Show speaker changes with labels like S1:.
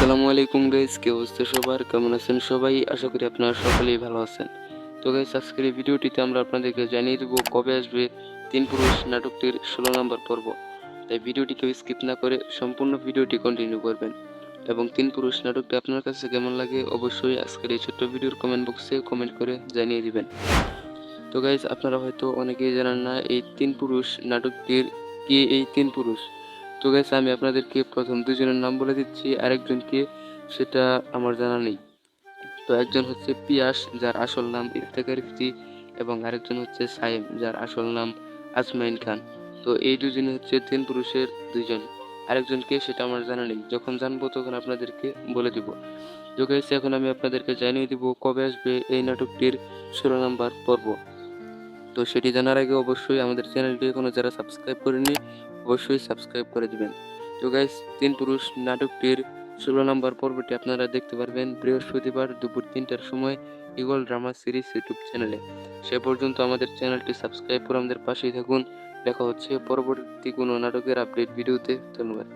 S1: আসসালামু আলাইকুম গাইস, কি অবস্থা সবার? কেমন আছেন সবাই? আশা করি আপনারা সকলেই ভালো আছেন। তো গাইস, আজকের এই ভিডিওটিতে আমরা আপনাদেরকে জানিয়ে দেবো কবে আসবে তিন পুরুষ নাটকটির 16 নম্বর পর্ব। তাই ভিডিওটি কেউ স্কিপ না করে সম্পূর্ণ ভিডিওটি কন্টিনিউ করবেন। এবং তিন পুরুষ নাটকটি আপনার কাছে কেমন লাগে অবশ্যই আজকের এই ছোট্ট ভিডিওর কমেন্ট বক্সে কমেন্ট করে জানিয়ে দিবেন। তো গাইস, আপনারা হয়তো অনেকেই জানেন না এই তিন পুরুষ নাটকটির কি এই তিন পুরুষ। তো গাইস, আমি আপনাদেরকে প্রথম দুজনের নাম বলে দিচ্ছি, আরেকজনকে সেটা আমার জানা নেই। তো একজন হচ্ছে পিয়াস, যার আসল নাম ইফতেখার ইফতি, এবং আরেকজন হচ্ছে সাইম, যার আসল নাম আজমাইন খান। তো এই দুজনে হচ্ছে তিন পুরুষের দুইজন। আরেকজনকে সেটা আমার জানা নেই, যখন জানবো তখন আপনাদেরকে বলে দিব। তো গাইস, এখন আমি আপনাদেরকে জানিয়ে দিব কবে আসবে এই নাটকটির 16 নম্বর পর্ব। তো সেটি জানার আগে অবশ্যই আমাদের চ্যানেলটি এখনো যারা সাবস্ক্রাইব করেনি অবশ্যই সাবস্ক্রাইব করে দিবেন। তো গাইস, তিন পুরুষ নাটকটির 16 নম্বর পর্বটি আপনারা দেখতে পারবেন বৃহস্পতিবার দুপুর 3টার সময় ইগল ড্রামা সিরিজ ইউটিউব চ্যানেলে। সে পর্যন্ত আমাদের চ্যানেলটি সাবস্ক্রাইব করে আমাদের পাশেই থাকুন। দেখা হচ্ছে পরবর্তী কোনো নাটকের আপডেট ভিডিওতে। ধন্যবাদ।